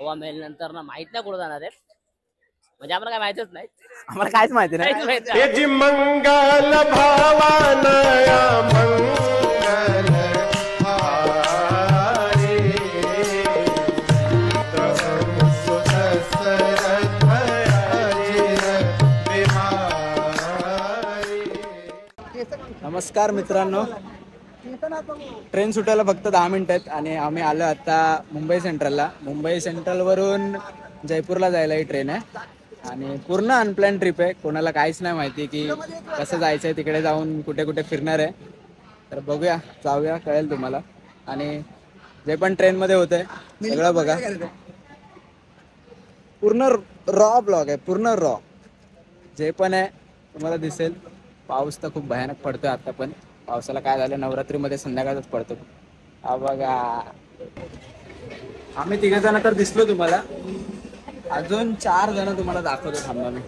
हवा मेल नंतर ना माहित नाही कुठं जाणार आहे, म्हणजे आम्हाला काय माहितच नाही, आम्हाला काहीच माहिती नाही. मंगल भावानया मंगल नमस्कार मित्रांनो, ट्रेन सुटायला फक्त 10 मिनिट आहेत आणि आम्ही आलो आता मुंबई सेंट्रलला. मुंबई सेंट्रलवरून जयपूरला जायला ही ट्रेन आहे आणि पूर्ण अनप्लॅन ट्रिप आहे. कोणाला काहीच नाही माहिती की कसं जायचं आहे, तिकडे जाऊन कुठे कुठे फिरणार आहे. तर बघूया, जाऊया, कळेल तुम्हाला. आणि जे पण ट्रेनमध्ये होतंय सगळं बघा, पूर्ण रॉ ब्लॉग आहे, पूर्ण रॉ जे पण आहे तुम्हाला दिसेल. पाऊस तर खूप भयानक पडतोय आता, पण पावसाला काय झालं, नवरात्रीमध्ये संध्याकाळच पडतो. हा बघा, आम्ही 3 जण तर दिसलो तुम्हाला, अजून 4 जण तुम्हाला दाखवतो, थांबा मी.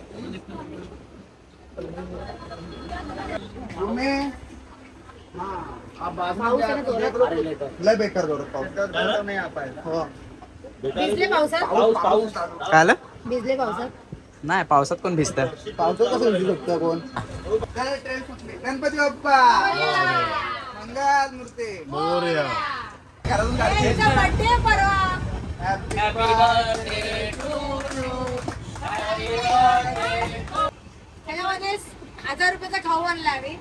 बेकार काय आलं? भिजले पावसात? नाही, पावसात कोण भिजतं? पावसात कसं भिजू शकतो कोण? ट्रेन सुटली. गणपती बाप्पा मंगल मूर्ती मोरया. त्याच्यामध्ये 1000 रुपयाचा खाऊ आणला आम्ही.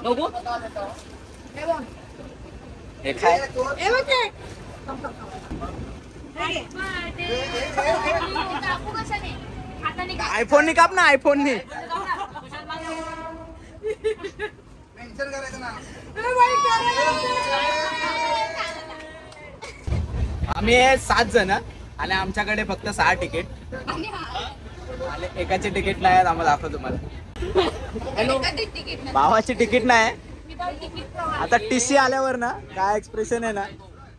नको हे काय? आयफोन नी काप ना, आयफोन नी. मेन्शन करायचं ना. आम्ही 7 जण आणि आमच्याकडे फक्त 6 तिकीट आणि एकाचे तिकीट नाही आहेत. आम्हाला दाखवतो तुम्हाला. भावाची तिकीट नाही. आता टीसी आल्यावर ना काय एक्सप्रेशन आहे ना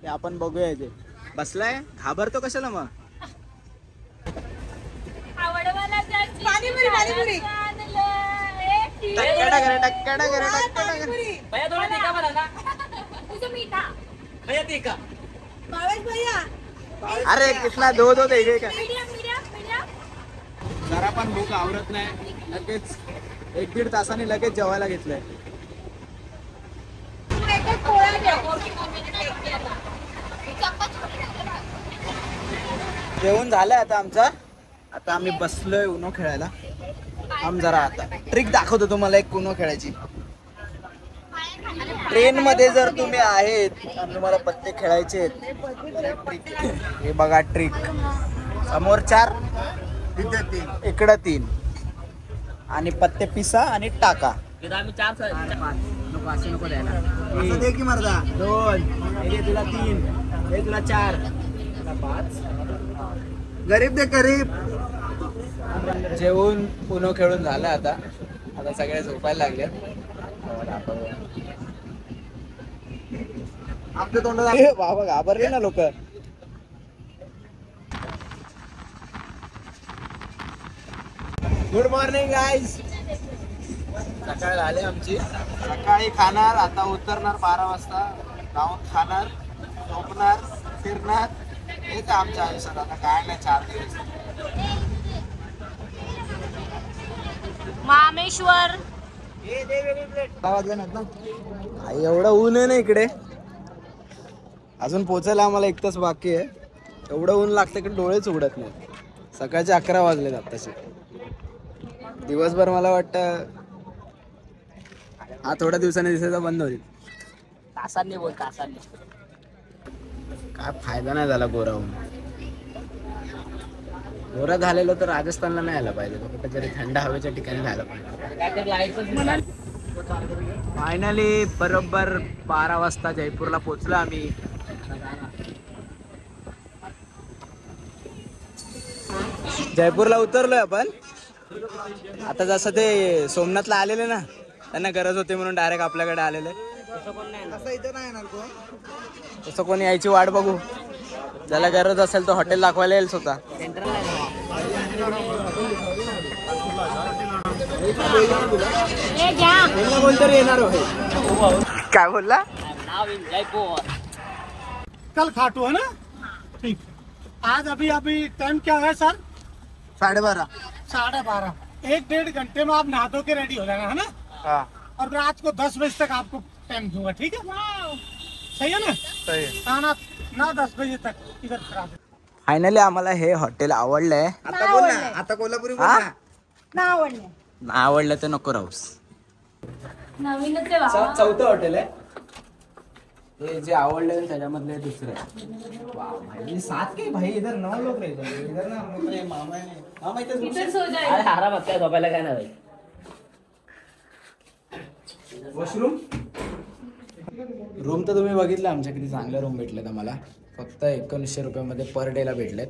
ते आपण बघूया. याचे बसलाय, घाबरतो कशाला मग? अरे कितना दो देगे का? जरा पण भूक आवरत नाही. लगेच 1-1.5 तासाने लगेच जेवायला घेतलंय. जेवण झालंय आता आमचं. आता आम्ही बसलोय उनो खेळायला. आम जरा आता ट्रिक दाखवतो तुम्हाला एक उनो खेळायची. ट्रेन मध्ये जर तुम्ही आहेत आणि तुम्हाला पत्ते खेळायचे आहेत, हे बघा ट्रिक. समोर 4, इकडं 3 आणि पत्ते पिसा आणि टाका. आम्ही 4 नको असं नको द्यायला. दे की मर्दा. 2, हे तुला 3, हे तुला 4, 5. गरीब दे गरीब. जेवून पुनो खेळून झालं. आता सगळे झोपायला लागले. आपल्या तोंडात बाबा घाबरले ना लोक. Good morning guys. सकाळ झाली आमची. सकाळी खाणार, आता उतरणार 12 वाजता, जाऊन खाणार, झोपणार, फिरणार. हेच आमच्या आयुष्यात. आता काय नाही, 4 दिवस. मामेश्वर एवढं ऊन आहे ना इकडे. अजून पोचायला आम्हाला 1 तास बाकी आहे. एवढं ऊन लागतं की डोळेच उघडत नाही. सकाळचे 11 वाजलेत आत्ताचे. दिवसभर मला वाटतं हा थोड्या दिवसांनी दिसायचा बंद होईल. तासांनी बोल, तासांनी. काय फायदा नाही झाला गोरा होऊन. गोरा झालेलो तर राजस्थानला नाही आला पाहिजे, कुठेतरी थंड हवेच्या ठिकाणी जायला पाहिजे. फायनली बरोबर 12 वाजता जयपूरला पोचलो आम्ही. जयपूरला उतरलोय आपण. आता जसं ते सोमनाथला आलेले ना, त्यांना गरज होती म्हणून डायरेक्ट आपल्याकडे आलेले. तसं कोणी यायची वाट बघू. ज्याला गरज असेल तो हॉटेल दाखवायला येईल स्वतः. कोणतरी येणार हो. काय बोलला? जयपूर कल खाटू है ना. ठीक. आज अभी अभी टाइम क्या है सर? 12:30. 12:30. 1-1.5 घंटे में आप नहा धो के रेडी हो जाना है ना. हाँ और रात को 10 बजे तक आपको टाइम दूंगा, ठीक है? सही है ना? सही आहे. खाना 9-10 बजे तक इधर खड़ा दे. फायनली आम्हाला हे हॉटेल आवडलंय. आता बोल ना, आता कोल्हापुरी बोल हा? ना. ना आवडले. आवडलं तर नको राहूस. नवीनच आहे बाबा. चौथं हॉटेल आहे. हे जे आवडले त्याच्यामधले दुसरे. वाह भाई 7 के भाई इधर 9 लोग रहते हैं. इधर ना हम लोग के मामा है. मामा इधर इधर सो जाए. अरे आरामात काय झोपायला काय नाही भाई. वॉशरूम रूम तर तुम्ही बघितलं आमच्या किती चांगले रूम भेटलेत आम्हाला. फक्त 1900 रुपयामध्ये पर डेला भेटलेत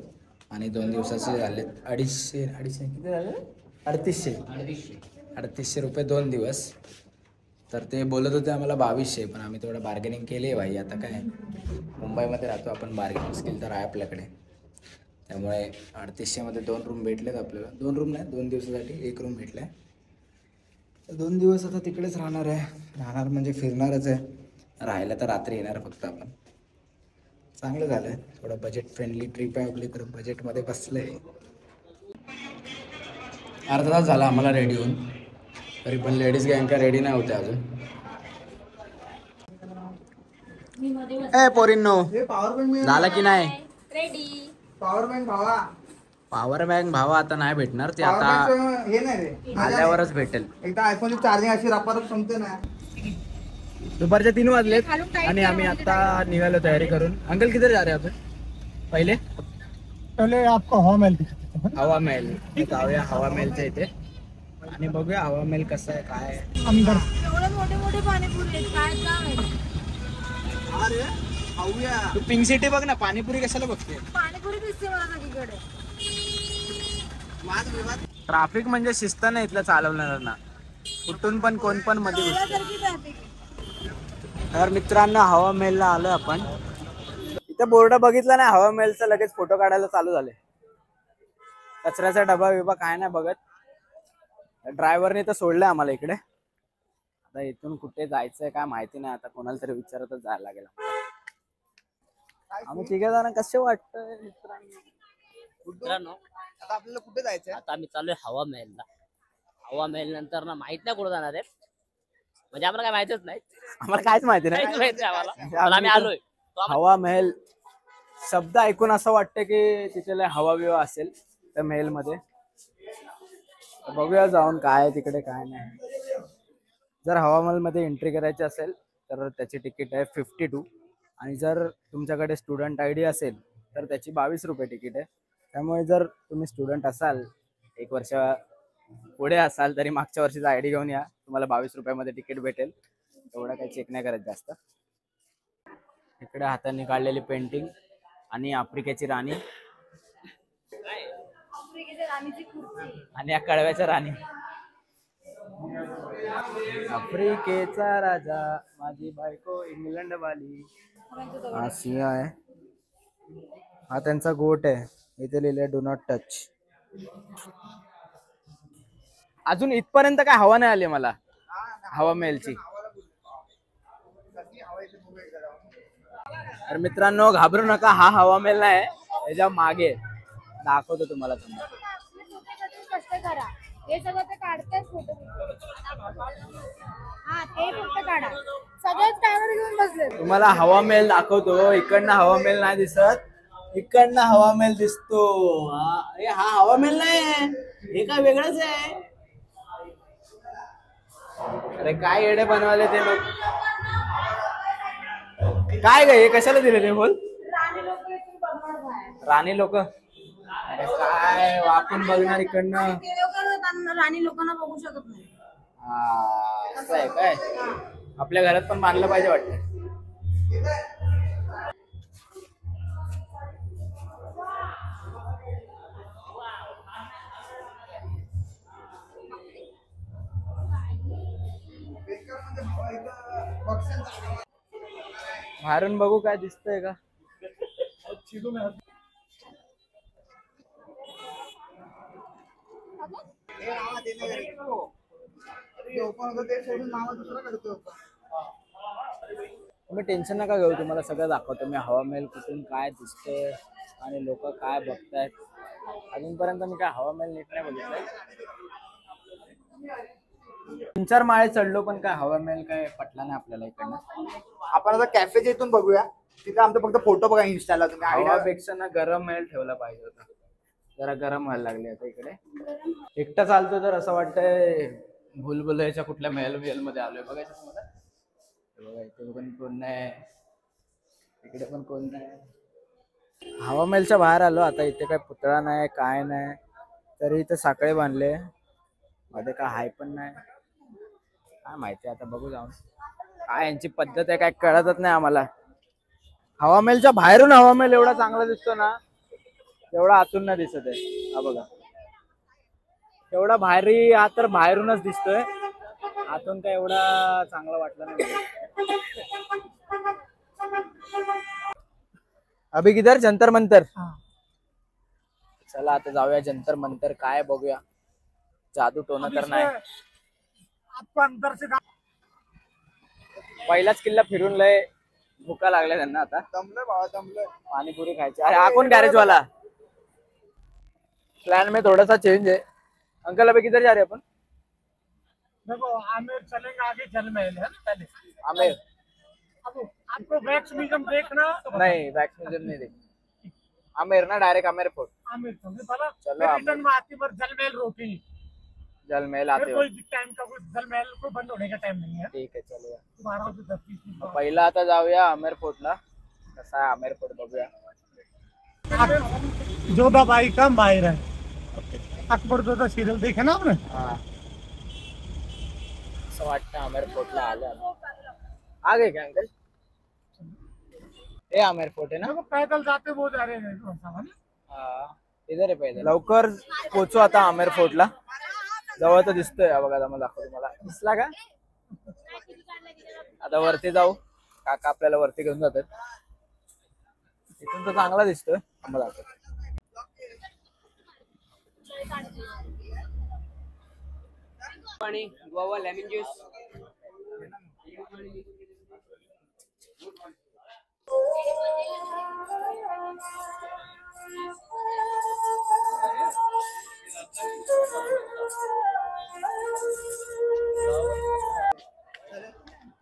आणि 2 दिवसाचे झालेत 250 किती झाले 3800 रुपये 2 दिवस. तर ते बोलत होते आम्हाला 2200 पण आम्ही थोडं बार्गेनिंग केली आहे भाई. आता काय मुंबईमध्ये राहतो आपण, बार्गेनिंग स्किल तर आहे आपल्याकडे. त्यामुळे 3800मध्ये 2 रूम भेटलेत आपल्याला. 2 रूम नाही 2 दिवसासाठी 1 रूम भेटला आहे. तर 2 दिवस आता तिकडेच राहणार आहे. राहणार म्हणजे फिरणारच आहे. राहायला तर रात्री येणार फक्त आपण. चांगलं झालं आहे. थोडं बजेट फ्रेंडली ट्रिप आहे आपली, तर बजेटमध्ये बसलं आहे. अर्धा तास झाला आम्हाला रेडी होऊन, तरी पण लेडीज गँग का रेडी नाही होते अजून. ए पोरींनो हे पॉवर बँक मिळेल. झालं की नाही? रेडी. पॉवर बँक भावा. पॉवर बँक भावा आता नाही भेटणार, ते पॉवर आता बँक हे नाही रे. आल्यावरच भेटेल. एकदा आयफोनची चार्जिंग अशी रापारच संपते ना. दुपारचे 3 वाजलेत आणि आम्ही आता निघालो तयारी करून. अंकल किधर जा रहे हैं आपण? पहिले पहले आपको हवा महल दिखाते हैं. हवा महल जाऊया हवा महलच्या इथे आणि बघूया हवा महल कसं आहे काय आहे. अंदर एवढे मोठे मोठे पाणीपुरी आहेत, काय काम आहे? अरे खाऊया. तू पिंक सिटी बघ ना, पाणीपुरी कशाला बघते? पाणीपुरी दिसते मला सगळीकडे. वाद विवाद. ट्रॅफिक म्हणजे शिस्त नाही इथलं चालवणाऱ्यांना. कुठून पण कोण पण मध्ये घुसतं. सारखी ट्रॅफिक. तर मित्रांनो हवा महलला आलोय आपण. इथं बोर्ड बघितला नाही हवा महलचा, लगेच फोटो काढायला चालू झाले. कचऱ्याचा डबा बिबा काय नाही बघत. ड्रायव्हरने तर सोडलंय आम्हाला इकडे. आता इथून कुठे जायचंय काय माहिती नाही. आता कोणाला तरी विचारतच जायला लागेल. आम्ही 3 जण कसे वाटतंय मित्रांनो आता आपल्याला कुठे जायचंय? आता आम्ही चाललोय हवा महलला. हवा महल नंतर ना माहित नाही कुठं जाणार आहे, म्हणजे आम्हाला काय माहितच नाही. आम्हाला काहीच माहिती काहीच नाही. माहित नाही आम्हाला. पण आम्ही आलोय. तो आम्हाला- हवा महल शब्द ऐकून असं वाटतं की तिथे लय हवा बिवा असेल त्या महल मध्ये. तर बघूया जाऊन काय आहे तिकडे काय नाही. जर हवा महल मध्ये एंट्री करायची असेल तर त्याची तिकीट आहे 52 आणि जर तुमच्याकडे स्टुडंट ID असेल तर त्याची 22 रुपये तिकीट आहे. त्यामुळे जर तुम्ही स्टुडंट असाल 1 वर्ष पुढे असाल तरी मागच्या वर्षीचा ID घेऊन या, तुम्हाला 22 रुपयामध्ये तिकीट भेटेल. एवढं काही चेक नाही करत जास्त. इकडे हाताने काढलेली पेंटिंग आणि आफ्रिकेची राणी आफ्रिकेच्या राणीची खुर्ची. आणि या कळव्याच्या राणी. आफ्रिकेचा राजा माझी बायको इंग्लंड वाली. हा सिंह आहे. हा त्यांचा गोट आहे. इथे लिहिलंय डू नॉट टच. अजून इथपर्यंत काय हवा नाही आली मला हवा महलची. तर मित्रांनो घाबरू नका, हा हवा महल नाही, याच्या मागे दाखवतो तुम्हाला. कष्ट करा. हे सगळं ते काढतायत फोटो. हा ते फक्त काढा. सगळेच कॅमेरा घेऊन बसले. तुम्हाला हवा महल दाखवतो. इकडनं हवा महल नाही दिसत, इकडनं हवा महल दिसतो. हा हवा महल नाही, हे काय वेगळंच आहे. अरे काय येडे बनवाले ते लोक. काय ग हे कशाला दिलेले बोल? राणी लोक इथून बघणार बाहेर. राणी लोक. अरे काय वाकून बघणार इकडनं. ते लोक राणी लोकांना बघू शकत नाही. हा असं आहे काय. आपल्या घरात पण बांधलं पाहिजे वाटतं. बाहेरून बघू काय दिसतंय का. तुम्ही टेन्शन नका घेऊ, तुम्हाला सगळं दाखवतो मी. हवा महल कुठून काय दिसतंय आणि लोक काय बघतायत. अजूनपर्यंत मी काय हवा महल नीट नाही बघितलंय. 3-4 माळे चढलो पण काय हवा महल काय पटला नाही आपल्याला इकडनं. आपण आता कॅफेच्या इथून बघूया. तिथे आमचा फक्त फोटो बघा इन्स्टाला तुम्ही. हवापेक्षा ना गरम महल ठेवला पाहिजे होता. जरा गरम व्हायला लागले आता इकडे. एकटा चालतो तर असं वाटतंय भुलभुलैयाच्या कुठल्या महल मध्ये आलोय. बघायचं तुम्हाला. बघा इथे पण कोण नाही, इकडे पण कोण नाही. हवा महलच्या बाहेर आलो. आता इथे काय पुतळा नाही काय नाही, तरी इथे साखळे बांधले. मध्ये काय हाय पण नाही. काय माहिती आता बघू जाऊन. काय यांची पद्धत आहे काय कळतच नाही आम्हाला. हवा महलच्या बाहेरून हवा महल एवढा चांगला दिसतो ना, एवढा आतून नाही दिसत आहे. हा बघा एवढा भारी. हा तर बाहेरूनच दिसतोय, आतून काय एवढा चांगला वाटला नाही. अभि किधर जंतर मंतर. चला आता जाऊया जंतर मंतर. काय बघूया जादू टोना तर नाही. आपको अंदर से पहिलाच किल्ला फिरून लय भुका लागल्या त्यांना. आता दमलं बाबा दमलं. पाणीपुरी खायची. अरे हा कोण गॅरेज वाला. प्लान में थोड़ा सा चेंज है. अंकल अभी किधर जा रहे हैं अपन. देखो आमिर चलेंगे आगे, जल महल है ना पहले। आमिर अब आपको वैक्स म्यूजियम देखना तो नहीं, वैक्स म्यूजियम नहीं देखी. आमिर ना डायरेक्ट आमिर फोर्ट. आमिर तो नहीं पता। चलो फिर आमिर. रिटर्न में आती पर जल महल रोटी। जल महल आते फिर हो. कोई टाइम का कोई जल महल को बंद होने का टाइम नहीं है। ठीक आहे चलूया. 12 से 10 मिनट। पहिला आता जाऊया आमिर फोर्टला. कसा आहे आमिर फोर्ट बघूया. जोधाबाई का माहिर है। अकबर जोधा सीरियल देखे ना आपने। हा असं वाटतं आमिर फोर्टला आलं. आ गए क्या अंकल. हे आमिर फोर्ट आहे ना. देखो पैदल जाते वो जा रहे हैं सामान। हा इधर आहे पैदल. लवकर पोचू आता आमिर फोर्टला. जवळ तर दिसतोय. हा बघा मला दाखवतो. मला दिसला का. आता वरती जाऊ. काका आपल्याला वरती घेऊन जातात. इथून तर चांगला दिसतोय. मला पाणी गोवा लेमन ज्यूस.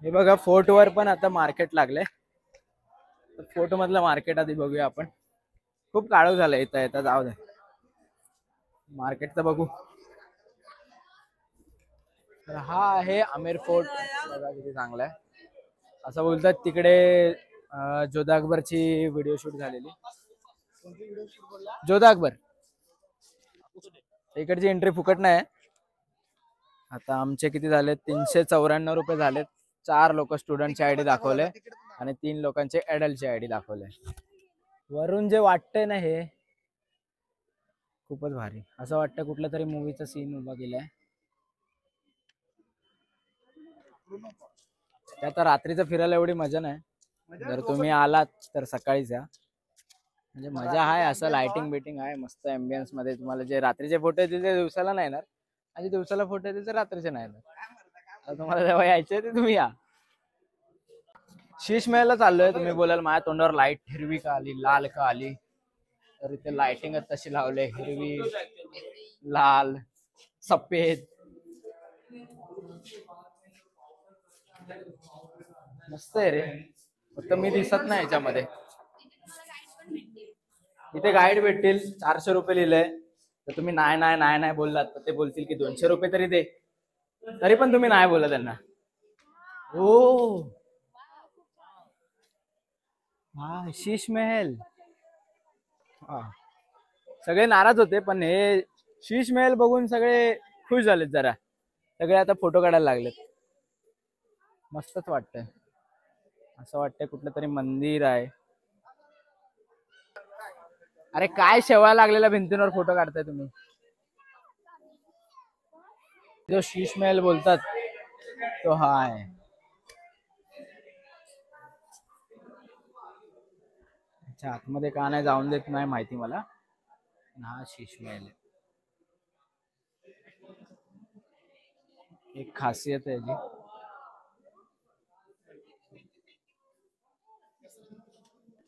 हे बघा फोर्ट वर पण आता मार्केट लागले. फोर्ट मधलं मार्केट आधी बघूया आपण. खूप काळू झालंय इथं येता. जाऊ दे मार्केट तर बघू. तर हा आहे आमिर फोर्ट. बघा किती चांगला आहे. असं बोलतात तिकडे जोधा अकबरची व्हिडिओ शूट झालेली. जोधा अकबर. इकडची एंट्री फुकट नाही. आता आमचे किती झाले. 394 रुपये झालेत. 4 लोक स्टुडंटचे आयडी दाखवले आणि 3 लोकांचे ऍडल्टचे आयडी दाखवले. वरून जे वाटतंय ना हे खूपच भारी. असं वाटतं कुठला तरी मूवीचा सीन उभा केलाय. आता रात्रीचं फिरायला एवढी मजा नाही. जर तुम्ही आलात तर सकाळीच या. म्हणजे मजा आहे. असं लाइटिंग बिटिंग आहे मस्त एम्बियन्स मध्ये. तुम्हाला जे रात्रीचे फोटो येतील ते दिवसाला नाही येणार, आणि दिवसाला फोटो येतील ते रात्रीचे नाही येणार. आता तुम्हाला जेव्हा यायचे ते तुम्ही या. शीश महलला चाललोय. तुम्ही बोलाल माझ्या तोंडावर लाईट हिरवी का आली लाल का आली, तर इथे लाइटिंगच तशी लावले. हिरवी लाल सफेद मस्त आहे रे. फक्त मी दिसत नाही याच्यामध्ये. इथे गाईड भेटतील. 400 रुपये लिहिलंय. तर तुम्ही नाही नाही नाही नाही बोललात तर ते बोलतील की 200 रुपये तरी दे. तरी पण तुम्ही नाही बोला त्यांना. ओ हा शीश महल. हा सगळे नाराज होते पण हे शीश महल बघून सगळे खुश झालेत. जरा सगळे आता फोटो काढायला लागलेत. मस्तच वाटतंय. असं वाटतंय कुठलं तरी मंदिर आहे. अरे काय शेवायला लागलेल्या भिंतींवर फोटो काढताय तुम्ही. जो शीश महल बोलतात तो हा आहे. अच्छा आतमध्ये का नाही जाऊन देत नाही माहिती मला. हा शीश महल आहे. एक खासियत आहे जी.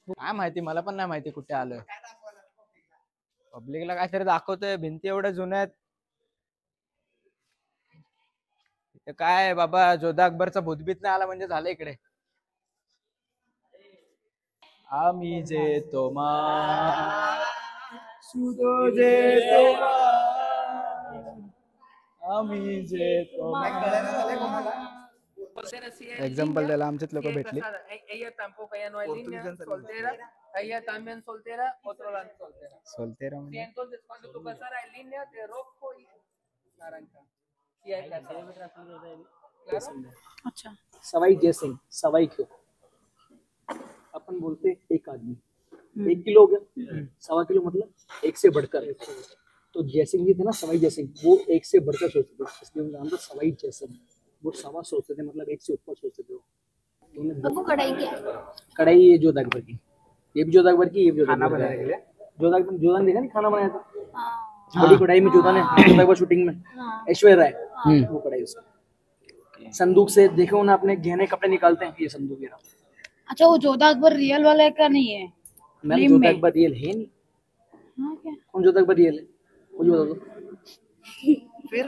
काय माहिती मला पण नाही माहिती कुठे आलोय. पब्लिकला काहीतरी दाखवतोय, भिंती एवढ्या जुन्या आहेत. इथे काय आहे बाबा, जोधा अकबरचा भूतबीत नाही आला म्हणजे झालं इकडे. आम्ही जे तोमा सुदो जे तोमा आम्ही जे तोमा. एक्झाम्पल द्यायला आमचेच लोक भेटली. Ella también soltera, otro lado soltera. सोलतेरा Y म्हणजे entonces cuando tú pasas en línea de rojo y naranja. Y hay claro. अच्छा. सवाई जयसिंह, सवाई क्यों अपन बोलते एक आदमी 1 किलो हो गया, 1.25 किलो मतलब एक से बढ़कर. तो जयसिंह जी थे ना, सवाई जयसिंह, वो एक से बढ़कर सोचते थे, इसलिए उनका नाम था सवाई जयसिंह. वो सवा सोचते थे, मतलब एक से ऊपर सोचते थे. वो कढ़ाई क्या है? कढ़ाई ये जोधा अकबर की, ये भी जोधा अकबर की, ये भी जोधा अकबर की. जोधा अकबर, जोधा ने देखा नहीं खाना बनाया था बड़ी कढ़ाई में, जोधा ने, जोधा अकबर शूटिंग में ऐश्वर्या राय, वो कढ़ाई उसका. संदूक से देखो ना, अपने गहने कपड़े निकालते हैं, ये संदूक है. अच्छा, वो जोधा अकबर रियल वाला है का नहीं है? मैम जोधा अकबर रियल है नहीं. हाँ क्या? कौन जोधा अकबर रियल है? वो जो बता दो. फिर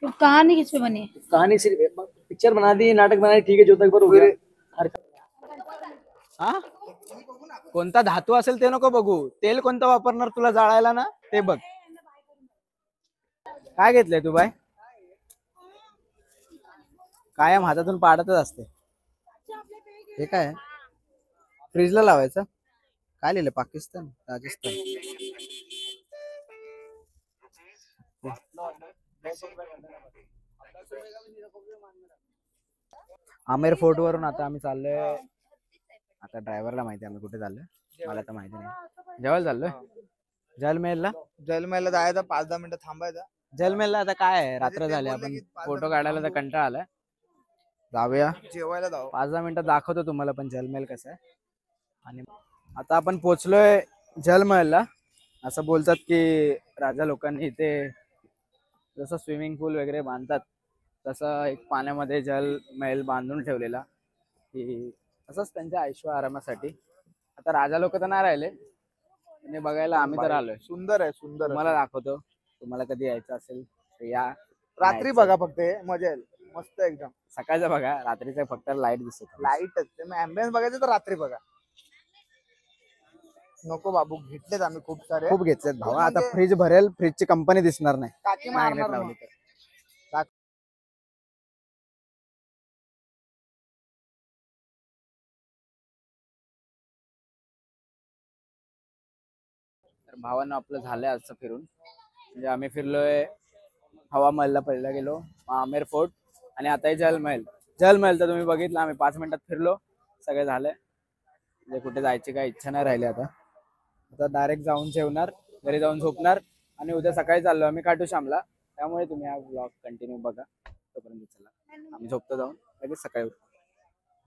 तो कहानी किस पे बनी है? कहानी सिर्फ पिक्चर बना दी, नाटक बना दी, ठीक है, जोधा अकबर हो गया. हा कोणता धातू असेल ते नको बघू, तेल कोणतं वापरणार तुला जाळायला ना ते बघ. काय घेतलंय तू बाय? कायम हातातून पाडतच असते. हे काय फ्रीजला लावायचं? काय लिहिलं? पाकिस्तान, राजस्थान. आमेर फोर्ट वरून आता आम्ही चाललोय. आता ड्रायव्हरला माहिती आम्ही कुठे चाललोय, मला तर माहिती नाही. जेवायला चाललोय जलमहलला. जलमहलला जायचं, 5-10 मिनिटं थांबायचं. जलमहलला आता काय आहे, रात्र झाली, आपण फोटो काढायला तर कंटाळा आलाय. जाऊया जेवायला जाऊ. 5-10 मिनिटं दाखवतो तुम्हाला पण जलमहल कसं आहे. आणि आता आपण पोहोचलोय जलमहलला. असं बोलतात की राजा लोकांनी इथे जसं स्विमिंग पूल वगैरे बांधतात तसं एक पाण्यामध्ये जलमहल बांधून ठेवलेला, की असंच त्यांच्या ऐशो आरामासाठी. आता राजा लोक तर नाही राहिले, म्हणजे बघायला आम्ही तर आलोय. सुंदर आहे, सुंदर. तुम्हाला दाखवतो, तुम्हाला कधी यायचं असेल तर या. रात्री बघा फक्त, हे मजा येईल, मस्त एकदम. सकाळचं बघा, रात्रीचं फक्त लाईट दिसत. लाईटच, ऍम्बियन्स बघायचं तर रात्री बघा. नको बाबू, घेतलेत आम्ही खूप सारे. खूप घेतलेत भावा. आता फ्रीज भरेल, फ्रीजची कंपनी दिसणार नाही टाकी मॅग्नेट मारणार लावली मग. तर. तर भावांना आपलं झालंय आजचं फिरून. म्हणजे आम्ही फिरलोय, हवा महलला पहिला गेलो, आमेर फोर्ट, आणि आता हे जलमहल. जलमहल तर तुम्ही बघितलं, आम्ही 5 मिनिटात फिरलो, सगळं झालंय. म्हणजे कुठे जायची काही इच्छा नाही राहिली. आता डायरेक्ट जाऊन जेवणार, घरी जाऊन झोपणार, आणि उद्या सकाळी चाललो आम्ही खाटूश्यामला. त्यामुळे तुम्ही हा ब्लॉग कंटिन्यू बघा. तोपर्यंत चला आम्ही झोपतो जाऊन, लगेच सकाळी उठतो.